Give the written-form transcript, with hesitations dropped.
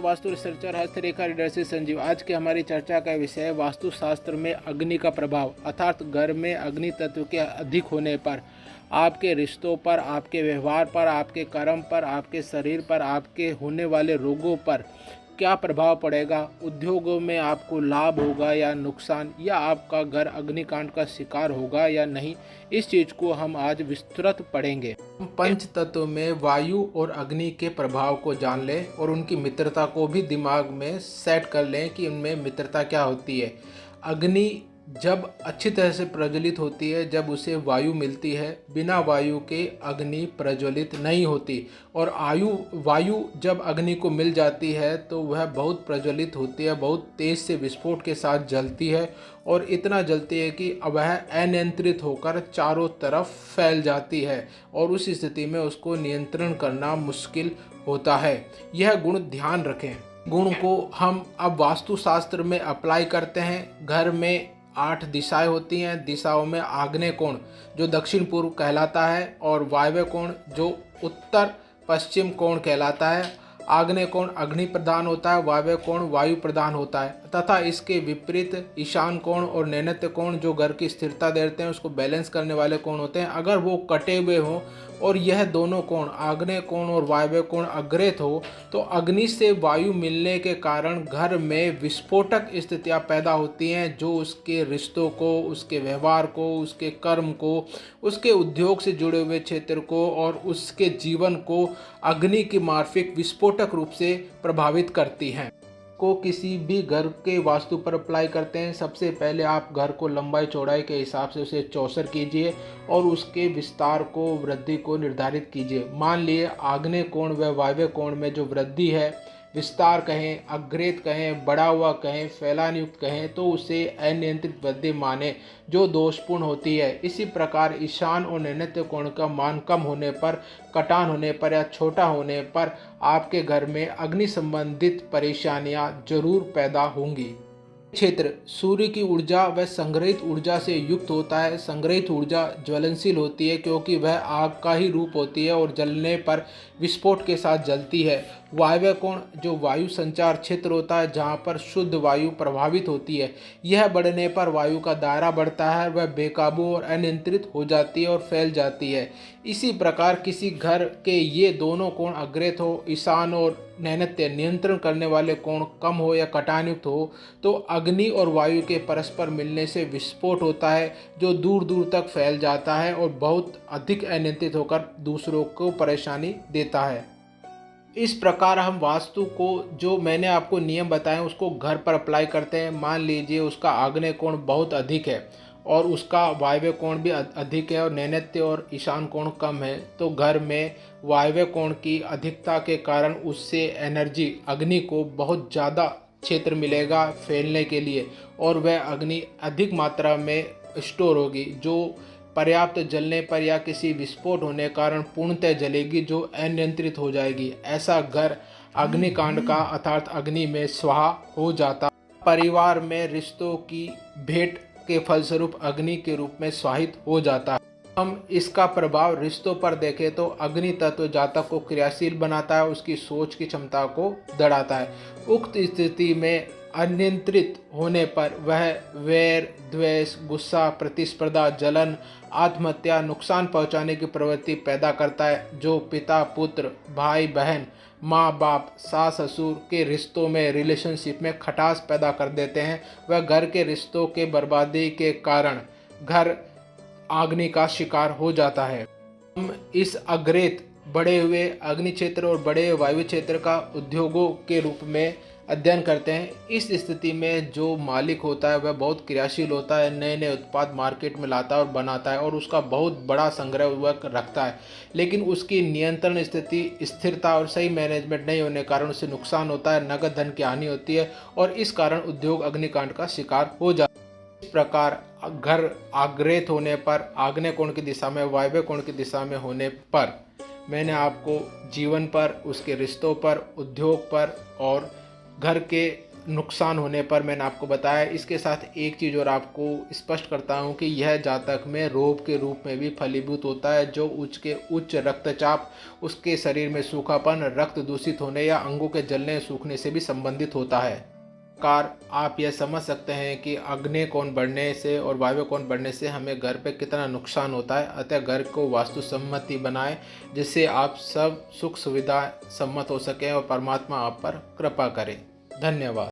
Vastu researcher हस्तरेखा reader से संजीव। आज की हमारी चर्चा का विषय है वास्तुशास्त्र में अग्नि का प्रभाव, अर्थात घर में अग्नि तत्व के अधिक होने पर आपके रिश्तों पर, आपके व्यवहार पर, आपके कर्म पर, आपके शरीर पर, आपके होने वाले रोगों पर क्या प्रभाव पड़ेगा। उद्योगों में आपको लाभ होगा या नुकसान, या आपका घर अग्निकांड का शिकार होगा या नहीं, इस चीज़ को हम आज विस्तृत पढ़ेंगे। हम पंच तत्व में वायु और अग्नि के प्रभाव को जान लें और उनकी मित्रता को भी दिमाग में सेट कर लें कि उनमें मित्रता क्या होती है। अग्नि जब अच्छी तरह से प्रज्वलित होती है, जब उसे वायु मिलती है, बिना वायु के अग्नि प्रज्वलित नहीं होती। और वायु जब अग्नि को मिल जाती है तो वह बहुत प्रज्वलित होती है, बहुत तेज़ से विस्फोट के साथ जलती है और इतना जलती है कि वह अनियंत्रित होकर चारों तरफ फैल जाती है और उस स्थिति में उसको नियंत्रण करना मुश्किल होता है। यह गुण ध्यान रखें। गुण को हम अब वास्तुशास्त्र में अप्लाई करते हैं। घर में 8 दिशाएं होती हैं। दिशाओं में आग्नेय कोण जो दक्षिण पूर्व कहलाता है और वायव्य कोण जो उत्तर पश्चिम कोण कहलाता है। आग्नेय कोण अग्नि प्रधान होता है, वायव्य कोण वायु प्रधान होता है, तथा इसके विपरीत ईशान कोण और नैऋत्य कोण जो घर की स्थिरता देते हैं, उसको बैलेंस करने वाले कोण होते हैं। अगर वो कटे हुए हों और यह दोनों कोण आग्नेय कोण और वायव्य कोण अग्रहित हो तो अग्नि से वायु मिलने के कारण घर में विस्फोटक स्थितियां पैदा होती हैं, जो उसके रिश्तों को, उसके व्यवहार को, उसके कर्म को, उसके उद्योग से जुड़े हुए क्षेत्र को और उसके जीवन को अग्नि की मार्फिक विस्फोटक रूप से प्रभावित करती हैं। को किसी भी घर के वास्तु पर अप्लाई करते हैं, सबसे पहले आप घर को लंबाई चौड़ाई के हिसाब से उसे चौसर कीजिए और उसके विस्तार को, वृद्धि को निर्धारित कीजिए। मान लिए आग्नेय कोण व वायव्य कोण में जो वृद्धि है, विस्तार कहें, अग्रहित कहें, बढ़ा हुआ कहें, फैलान युक्त कहें, तो उसे अनियंत्रित वृद्धि माने जो दोषपूर्ण होती है। इसी प्रकार ईशान और नैऋत्य कोण का मान कम होने पर, कटान होने पर या छोटा होने पर आपके घर में अग्नि संबंधित परेशानियां जरूर पैदा होंगी। क्षेत्र सूर्य की ऊर्जा व संग्रहित ऊर्जा से युक्त होता है। संग्रहित ऊर्जा ज्वलनशील होती है क्योंकि वह आग का ही रूप होती है और जलने पर विस्फोट के साथ जलती है। वायव्य कोण जो वायु संचार क्षेत्र होता है, जहाँ पर शुद्ध वायु प्रभावित होती है, यह बढ़ने पर वायु का दायरा बढ़ता है, वह बेकाबू और अनियंत्रित हो जाती है और फैल जाती है। इसी प्रकार किसी घर के ये दोनों कोण अग्रहित हो, ईशान और नैऋत्य नियंत्रण करने वाले कोण कम हो या कटानयुक्त हो, तो अग्नि और वायु के परस्पर मिलने से विस्फोट होता है जो दूर दूर तक फैल जाता है और बहुत अधिक अनियंत्रित होकर दूसरों को परेशानी देता है। इस प्रकार हम वास्तु को, जो मैंने आपको नियम बताए, उसको घर पर अप्लाई करते हैं। मान लीजिए उसका आग्नेय कोण बहुत अधिक है और उसका वायव्य कोण भी अधिक है और नैऋत्य और ईशान कोण कम है, तो घर में वायव्य कोण की अधिकता के कारण उससे एनर्जी, अग्नि को बहुत ज़्यादा क्षेत्र मिलेगा फैलने के लिए और वह अग्नि अधिक मात्रा में स्टोर होगी, जो पर्याप्त जलने पर या किसी विस्फोट होने के कारण पूर्णतः जलेगी, जो अनियंत्रित हो जाएगी। ऐसा घर अग्निकांड का अर्थात अग्नि में स्वाहा हो जाता। परिवार में रिश्तों की भेंट के फलस्वरूप अग्नि के रूप में स्वाहित हो जाता है। हम इसका प्रभाव रिश्तों पर देखें तो अग्नि तत्व जातक को क्रियाशील बनाता है, उसकी सोच की क्षमता को बढ़ाता है। उक्त स्थिति में अनियंत्रित होने पर वह वैर, द्वेष, गुस्सा, प्रतिस्पर्धा, जलन, आत्महत्या, नुकसान पहुंचाने की प्रवृत्ति पैदा करता है, जो पिता पुत्र, भाई बहन, माँ बाप, सास ससुर के रिश्तों में, रिलेशनशिप में खटास पैदा कर देते हैं। वह घर के रिश्तों के बर्बादी के कारण घर अग्नि का शिकार हो जाता है। हम इस अग्रहित बढ़े हुए अग्नि क्षेत्र और बड़े वायु क्षेत्र का उद्योगों के रूप में अध्ययन करते हैं। इस स्थिति में जो मालिक होता है वह बहुत क्रियाशील होता है, नए नए उत्पाद मार्केट में लाता है और बनाता है और उसका बहुत बड़ा संग्रह वह रखता है, लेकिन उसकी नियंत्रण स्थिति, स्थिरता और सही मैनेजमेंट नहीं होने के कारण उसे नुकसान होता है, नगद धन की हानि होती है और इस कारण उद्योग अग्निकांड का शिकार हो जाता है। इस प्रकार घर अग्रहित होने पर, आग्नेय कोण की दिशा में, वायव्य कोण की दिशा में होने पर मैंने आपको जीवन पर, उसके रिश्तों पर, उद्योग पर और घर के नुकसान होने पर मैंने आपको बताया। इसके साथ एक चीज़ और आपको स्पष्ट करता हूँ कि यह जातक में रोग के रूप में भी फलीभूत होता है, जो उच्च रक्तचाप, उसके शरीर में सूखापन, रक्त दूषित होने या अंगों के जलने सूखने से भी संबंधित होता है। कार आप यह समझ सकते हैं कि अग्नि कोण बढ़ने से और वायु कोण बढ़ने से हमें घर पे कितना नुकसान होता है। अतः घर को वास्तु सम्मति बनाएं, जिससे आप सब सुख सुविधा सम्मत हो सकें और परमात्मा आप पर कृपा करें। धन्यवाद।